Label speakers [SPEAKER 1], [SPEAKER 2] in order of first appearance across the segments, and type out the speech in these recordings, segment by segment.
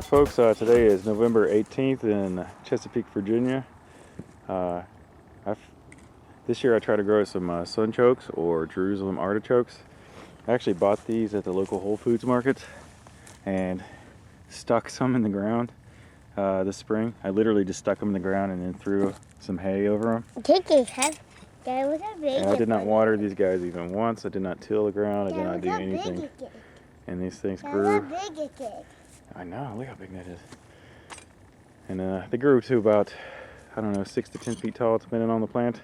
[SPEAKER 1] folks, today is November 18th in Chesapeake, Virginia. This year I try to grow some sunchokes or Jerusalem artichokes. I actually bought these at the local Whole Foods market and stuck some in the ground this spring. I literally just stuck them in the ground and then threw some hay over them. And I did not water these guys even once. I did not till the ground. I did not do anything. And these things grew. I know, look how big that is. And they grew to about, I don't know, 6 to 10 feet tall, depending on the plant.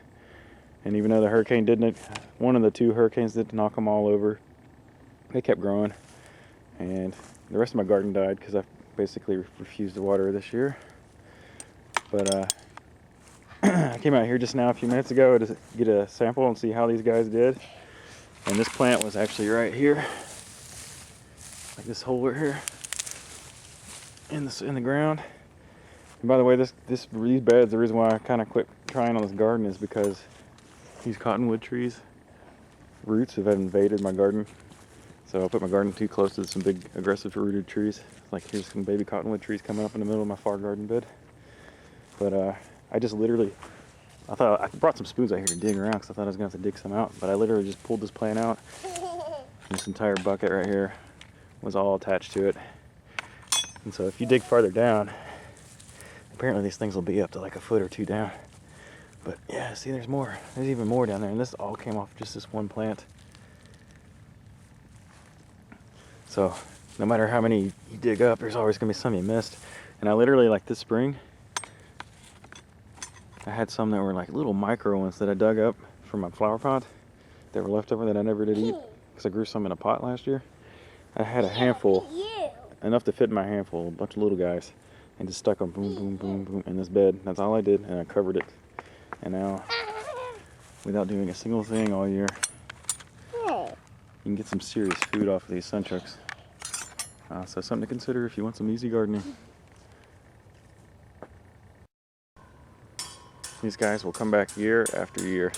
[SPEAKER 1] And even though the hurricane didn't, one of the 2 hurricanes didn't knock them all over, they kept growing. And the rest of my garden died because I basically refused to water this year. But I came out here just now a few minutes ago to get a sample and see how these guys did. And this plant was actually right here, like this hole right here in the ground. And by the way, these beds, the reason why I kind of quit trying on this garden is because these cottonwood trees roots have invaded my garden. So I put my garden too close to some big aggressive rooted trees. Like here's some baby cottonwood trees coming up in the middle of my far garden bed. But I just literally, I thought I brought some spoons out here to dig around because I thought I was gonna have to dig some out. But I literally just pulled this plant out. This entire bucket right here was all attached to it. And so if you dig farther down, apparently these things will be up to like a foot or 2 down. But yeah, see, there's more. There's even more down there, and this all came off just this one plant. So no matter how many you dig up, there's always gonna be some you missed. And I literally, like this spring, I had some that were like little micro ones that I dug up from my flower pot that were left over that I never did eat because I grew some in a pot last year. I had a handful, enough to fit in my handful, a bunch of little guys, and just stuck them boom, boom, boom, boom in this bed. That's all I did, and I covered it. And now, without doing a single thing all year, you can get some serious food off of these sunchokes. So something to consider if you want some easy gardening. These guys will come back year after year,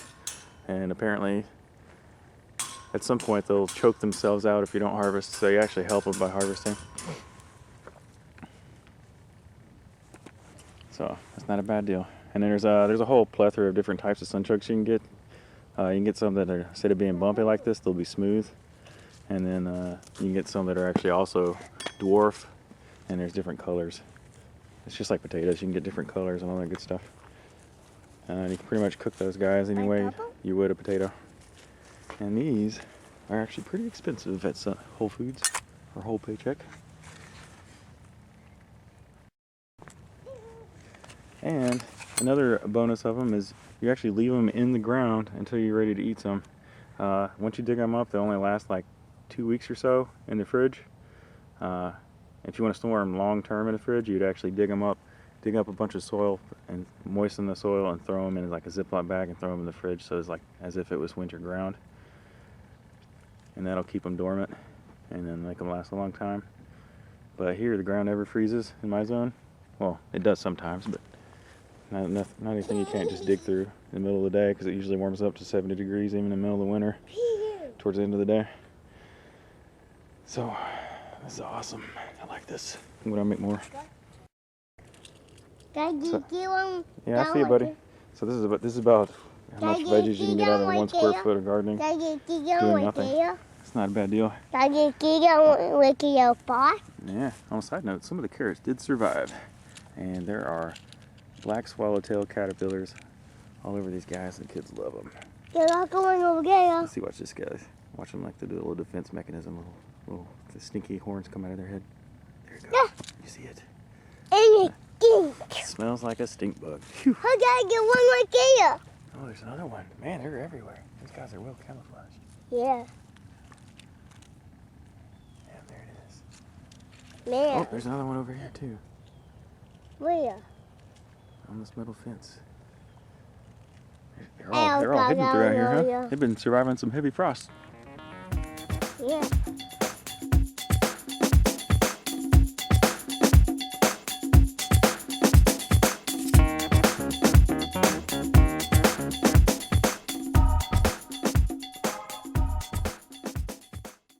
[SPEAKER 1] and apparently at some point they'll choke themselves out if you don't harvest, so you actually help them by harvesting. So that's not a bad deal. And then there's a whole plethora of different types of sunchokes you can get. You can get some that are, instead of being bumpy like this, they'll be smooth. And then you can get some that are actually also dwarf, and there's different colors. It's just like potatoes, you can get different colors and all that good stuff. You can pretty much cook those guys any way you would a potato. And these are actually pretty expensive at Whole Foods or Whole Paycheck. And another bonus of them is you actually leave them in the ground until you're ready to eat some. Once you dig them up, they only last like 2 weeks or so in the fridge. If you want to store them long term in the fridge, you'd actually dig up a bunch of soil and moisten the soil and throw them in like a Ziploc bag and throw them in the fridge, so it's like as if it was winter ground. And that'll keep them dormant and then make them last a long time. But here the ground never freezes in my zone. Well, it does sometimes, but not anything you can't just dig through in the middle of the day, because it usually warms up to 70 degrees even in the middle of the winter towards the end of the day. So this is awesome. I like this. I'm gonna make more. So, yeah, I see you, buddy. So this is about how much veggies you can get out of 1 square foot of gardening doing nothing. It's not a bad deal. Yeah, on a side note, some of the carrots did survive. And there are black swallowtail caterpillars all over these guys, and kids love them. They're not going over there. Let's see, watch this, guys. Watch them like the little defense mechanism. The stinky horns come out of their head. There you go. Yeah. You see it? And it stinks. Smells like a stink bug. Phew. I gotta get one right there. Oh, there's another one. Man, they're everywhere. These guys are well camouflaged. Yeah. Yeah, there it is. Man. Oh, there's another one over here too. Where? On this metal fence. They're all hidden throughout here, huh? They've been surviving some heavy frost. Yeah.